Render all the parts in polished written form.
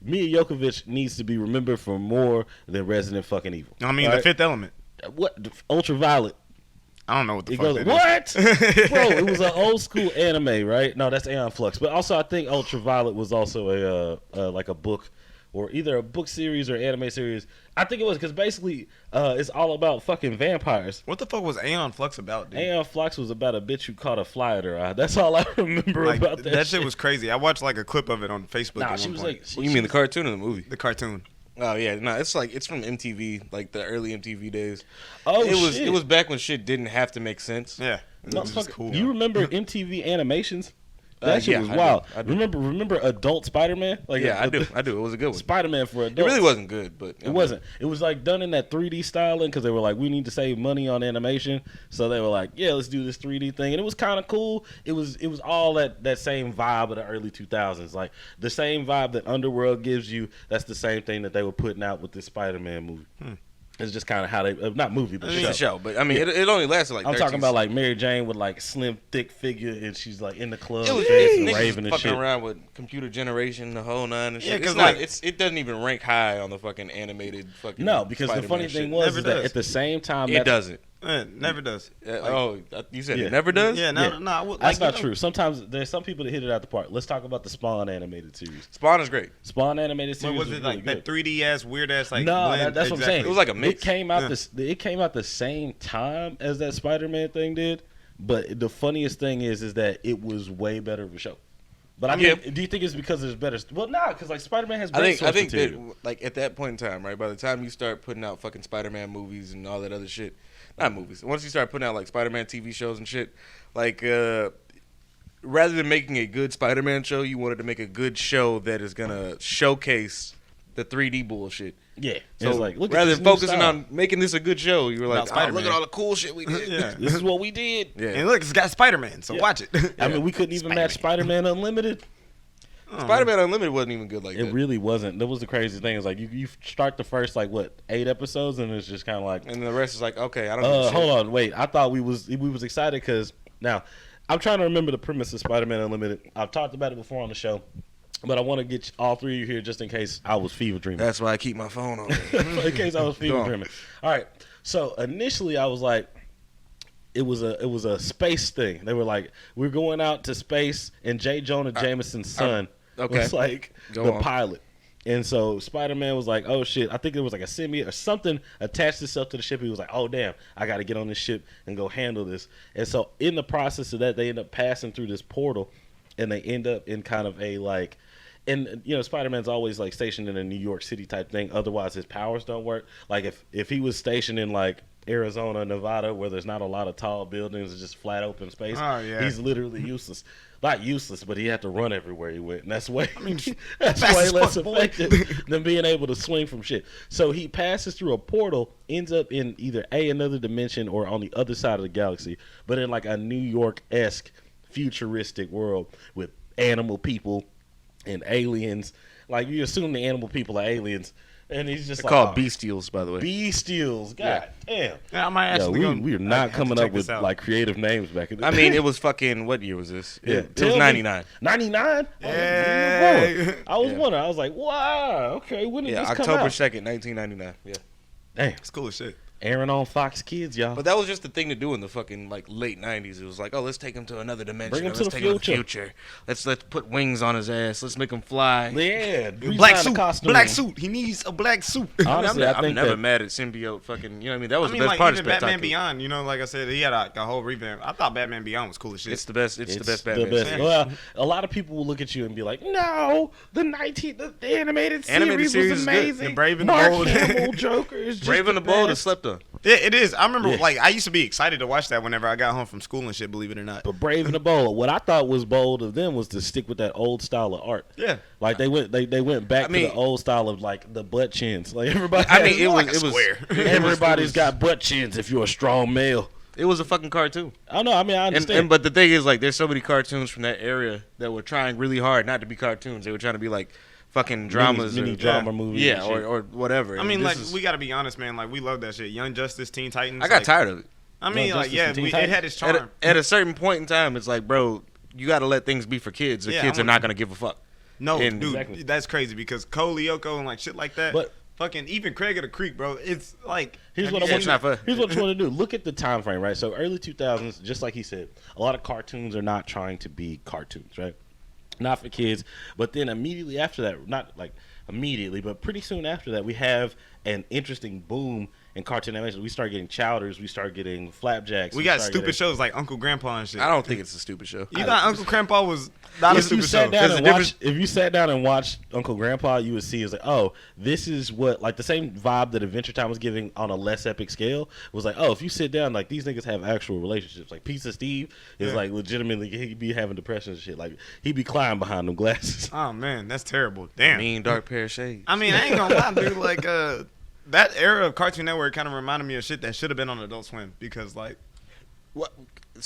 Mia Jokovic needs to be remembered for more than Resident fucking Evil. I mean, All The Fifth Element. What? Ultraviolet. I don't know what the It fuck goes, that what? Bro, it was an old school anime, right? No, that's Aeon Flux. But also, I think Ultraviolet was also like a book, or either a book series or anime series. I think it was because basically it's all about fucking vampires. What the fuck was Aeon Flux about, dude? Aeon Flux was about a bitch who caught a fly at her eye. That's all I remember Like, about that shit was crazy. I watched like a clip of it on Facebook Nah, at she one was point. like, You mean the cartoon or the movie? The cartoon. Oh yeah, no, it's from MTV, like the early MTV days. oh It was back when shit didn't have to make sense. Yeah. It was just Motherfucker, cool. you remember MTV Animations? That shit yeah, was I do. wild. I do. Remember Adult Spider-Man? Like Yeah, I do. It was a good one. Spider-Man for It adults. really wasn't good, but It wasn't. It was like done in that 3D styling because they were like, we need to save money on animation, so they were like, yeah, let's do this 3D thing, and it was kind of cool. It was all that same vibe of the early 2000s, like the same vibe that Underworld gives you. That's the same thing that they were putting out with this Spider-Man movie. It's just kind of how they not movie, but It's show. a show. But I mean, it only lasted like. I'm 13 talking about like Mary Jane with like slim, thick figure, and she's like in the club, It was dancing, niggas raving and fucking shit. around with computer generation, the whole nine and Yeah, shit. 'cause, It's not. like- It doesn't even rank high on the fucking animated fucking. No, because the Spider-Man funny shit. thing was Never is that does. at the same time It doesn't. It never does. You said Yeah. it never does. Yeah, Yeah. no. That's not true. Sometimes there's some people that hit it out the park. Let's talk about the Spawn animated series. Spawn is great. Spawn animated What series was was it really like? good. That 3D ass, weird ass, like. No, blend? that's what I'm saying. It was like a mix. It came out Yeah. it came out the same time as that Spider-Man thing did, but the funniest thing is that it was way better of a show. But I Yeah. mean, do you think it's because there's better? Well, nah, because like Spider-Man has I great think source that material. like at that point in time, right? By the time you start putting out fucking Spider-Man movies and all that other shit, not movies. Once you start putting out like Spider-Man TV shows and shit, like rather than making a good Spider-Man show, you wanted to make a good show that is gonna showcase the 3D bullshit. Yeah, So it's like look rather at than this new focusing style. on making this a good show, you were like, About oh, look Spider-Man. at all the cool shit we did. Yeah. This is what we did. Yeah. And look, it's got Spider-Man, so Yeah. watch it. I mean, we couldn't even match Spider-Man Unlimited. Spider-Man Unlimited wasn't even good like It that. really wasn't. That was the crazy thing. Is like you start the first like what 8 episodes, and it's just kind of like, And the rest is like, okay, I don't know. hold on, wait. I thought we was excited because now I'm trying to remember the premise of Spider-Man Unlimited. I've talked about it before on the show, but I want to get all three of you here just in case I was fever dreaming. That's why I keep my phone on. In case I was Go fever on. dreaming. All right. So initially I was like, it was a space thing. They were like, we're going out to space, and J. Jonah Jameson's son okay. was like Go the on. pilot. And so Spider-Man was like, oh shit, I think it was like a symbiote or something attached itself to the ship. He was like, oh damn, I got to get on this ship and go handle this. And so in the process of that, they end up passing through this portal, and they end up in kind of a like, and you know, Spider-Man's always like stationed in a New York City type thing. Otherwise, his powers don't work. Like if he was stationed in like Arizona, Nevada, where there's not a lot of tall buildings, it's just flat open space. Oh, yeah. He's literally useless. Not useless, but he had to run everywhere he went, and that's way that's fast way as less fuck, boy. effective than being able to swing from shit. So he passes through a portal, ends up in either another dimension or on the other side of the galaxy, but in like a New York-esque futuristic world with animal people and aliens. Like you assume the animal people are aliens, and he's just They're like called Bestials, by the way. Bestials. God damn. Yeah, I might Yo, actually go. we are I not have to coming check up with this out. like creative names back in the I mean, it was fucking, what year was this? Yeah, It was 99. 99? Yeah. I was Yeah. wondering. I was like, wow, okay, when did Yeah, this come October out? 2nd, 1999. Yeah. Damn, It's cool as shit. Aaron on Fox Kids, y'all. But that was just the thing to do in the fucking like late 90s. It was like, oh, let's take him to another dimension. Bring him or to let's the take him to the future. future. Let's put wings on his ass. Let's make him fly. Yeah, Black redesign the suit. costume. Black suit. He needs a black suit. Honestly, I I'm think never that mad at symbiote fucking, you know what I mean? That was I mean, the best like part of even Batman Spectacular. Beyond. You know, like I said, he had a whole revamp. I thought Batman Beyond was cool as shit. It's the best. It's the best Batman. best. Well, a lot of people will look at you and be like, "No, the animated Animated series series is was good. amazing. The Brave and the Mark Bold. Hamill Joker is just Brave and the Bold is best." slept on. Yeah, it is. I remember, Yeah. like, I used to be excited to watch that whenever I got home from school and shit. Believe it or not. But Brave and the Bold, what I thought was bold of them was to stick with that old style of art. Yeah. Like they went back I mean- to the old style of like the butt chins. Like everybody, I mean, it More was like a it was square. everybody's got butt chins if you're a strong male. it was a fucking cartoon. I know. I mean, I understand. But the thing is, like, there's so many cartoons from that era that were trying really hard not to be cartoons. They were trying to be like fucking dramas, mini or, drama movies. yeah, and shit. or whatever. I And mean, this like, is- we got to be honest, man. Like, we love that shit. Young Justice, Teen Titans. I got like, tired of it. I mean, Young like, Justice yeah, and Teen it Titans? had its At charm. a certain point in time, it's like, bro, you got to let things be for kids. The Yeah, kids I'm are not gonna- gonna give a fuck. No, And- dude, Exactly. that's crazy because Cole Lyoko and like shit like that. But- fucking even Craig of the Creek, bro. It's like Here's have what I you want seen It's not that? fun. Here's what I want to do. Look at the time frame, right? So early 2000s, just like he said, a lot of cartoons are not trying to be cartoons, right? Not for kids. But then immediately after that, not like immediately, but pretty soon after that, we have an interesting boom in cartoon animation. We start getting Chowders, we start getting Flapjacks. We got start stupid getting- shows like Uncle Grandpa and shit. I don't think it's a stupid show. You thought Uncle Grandpa was not a If you stupid sat show? down There's and a watched, if you sat down and watched Uncle Grandpa, you would see it's like, oh, this is what like the same vibe that Adventure Time was giving on a less epic scale was like, oh, if you sit down, like these niggas have actual relationships. Like Pizza Steve is Yeah. like legitimately he be having depression and shit. Like he be crying behind them glasses. Oh man, that's terrible. Damn. Mean dark pair of shades. I mean, I ain't gonna lie, dude. Like, that era of Cartoon Network kind of reminded me of shit that should have been on Adult Swim because, like, What?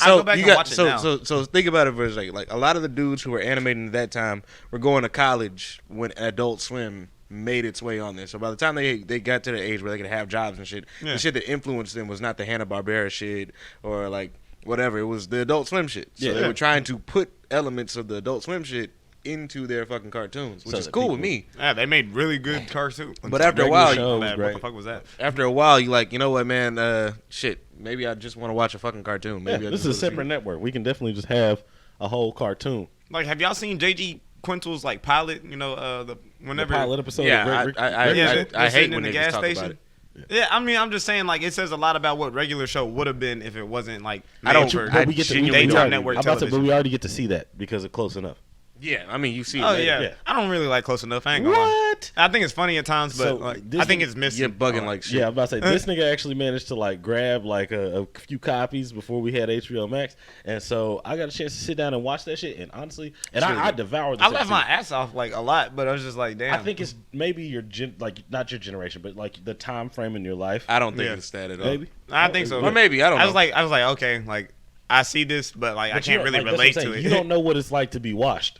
I'll go back and watch it now. So think about it for a second. Like a lot of the dudes who were animating at that time were going to college when Adult Swim made its way on there. So by the time they got to the age where they could have jobs and shit, Yeah. the shit that influenced them was not the Hanna-Barbera shit or like whatever. It was the Adult Swim shit. So Yeah. they were trying to put elements of the Adult Swim shit into their fucking cartoons, which So is that cool with people- me. yeah, they made really good cartoons. But after a Regular while, show. Man, what great. the fuck was that? after a while, you like, you know what, man? Shit, maybe I just want to watch a fucking cartoon. Yeah, Maybe I this just is a wanna see- separate network. We can definitely just have a whole cartoon. Like, have y'all seen J.G. Quintel's like pilot? You know, whenever The pilot episode. Yeah, of Rick- I- Rick- yeah, Rick- they're I hate sitting when in the niggas gas talk station. about it. Yeah, I mean, I'm just saying, like, it says a lot about what regular show would have been if it wasn't like I don't- made for I But we get to genuinely we daytime already- network I'm about to, but television. we already get to see that because of Close Enough. Yeah, I mean, you see. Oh it, yeah. Yeah. I don't really like Close Enough. I ain't gonna lie. What? I think it's funny at times, but So, like, this I think is- it's missing. You're bugging like shit. Yeah, I'm about to say this nigga actually managed to like grab like a few copies before we had HBO Max, and so I got a chance to sit down and watch that shit. And honestly, and I devoured. I This left my episode. ass off like a lot, but I was just like, damn. I think it's maybe your like not your generation, but like the time frame in your life. I don't think Yeah. it's that at all. Maybe I think so. Or maybe I don't know. I was like, okay, like I see this, but like I But you can't don't- really like, that's what relate I'm to saying. it. You don't know what it's like to be washed.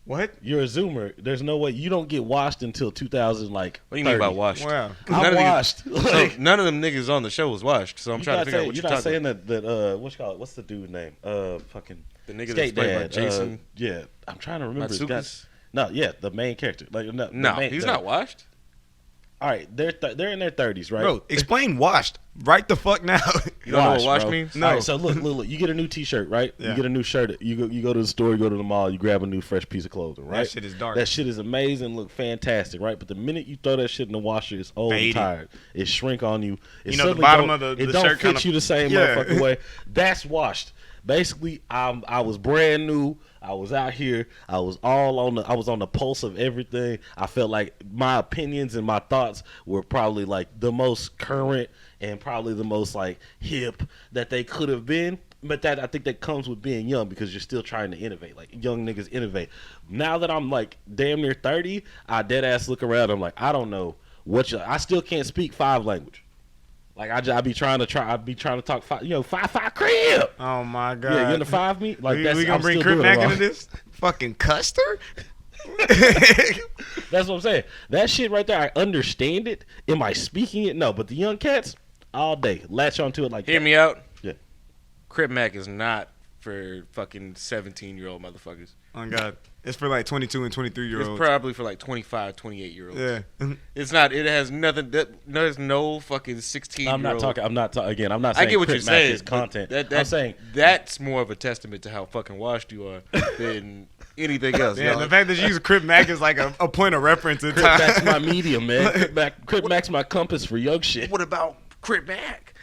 what? You're a Zoomer. There's no way you don't get washed until 2000. Like, What do you mean by washed? Wow. 'Cause none I'm of these- washed. So Like, none of them niggas on the show was washed. So I'm trying to figure out what you're you're not talking saying about. that what you call it? What's the dude name? Fucking The nigga that's Skate played by Dad. Jason Yeah, I'm trying to remember his Matsukas? guys. No, yeah, the main character. Like no, the No, main- he's the- not washed. All right, they're in their 30s, right? Bro, explain washed right the fuck now. You don't know what Wash, washed bro. means? No. All right, so look. You get a new T-shirt, right? Yeah. You get a new shirt. You go to the store. You go to the mall. You grab a new fresh piece of clothing, right? That shit is dark. That shit is amazing. Look fantastic, right? But the minute you throw that shit in the washer, it's old and Faded. tired. It shrink on you. It You know, the suddenly bottom don't- of the it don't shirt fit kinda- you the same Yeah. motherfucking way. That's washed. Basically, I was brand new. I was out here. I was on the pulse of everything. I felt like my opinions and my thoughts were probably like the most current and probably the most like hip that they could have been. But that I think that comes with being young because you're still trying to innovate. Like young niggas innovate. Now that I'm like damn near 30, I dead ass look around. I'm like, I don't know I still can't speak 5 language. Like I be trying to talk 5 crib. Oh my god. Yeah, you into 5 me? Like we that's gonna I'm bring still Crip doing it back wrong. into this? Fucking Custer? That's what I'm saying. That shit right there, I understand it. Am I speaking it? No, but the young cats, all day, latch onto it like Hear that. me out. Yeah. Crip Mac is not for fucking 17-year-old motherfuckers. Oh god. It's for like 22 and 23-year-olds. It's probably for like 25, 28-year-olds. Yeah. It's not. It has nothing. There's no fucking 16-year-old. I'm not talking. I'm not I saying get what Crip you're Mac saying. is content. That, I'm saying that's more of a testament to how fucking washed you are than anything else. Yeah, y'all. the fact that you use Crip Mac is like a point of reference in Crip time. Mac's my medium, man. Crip Mac's my compass for young shit. What about Crip Mac?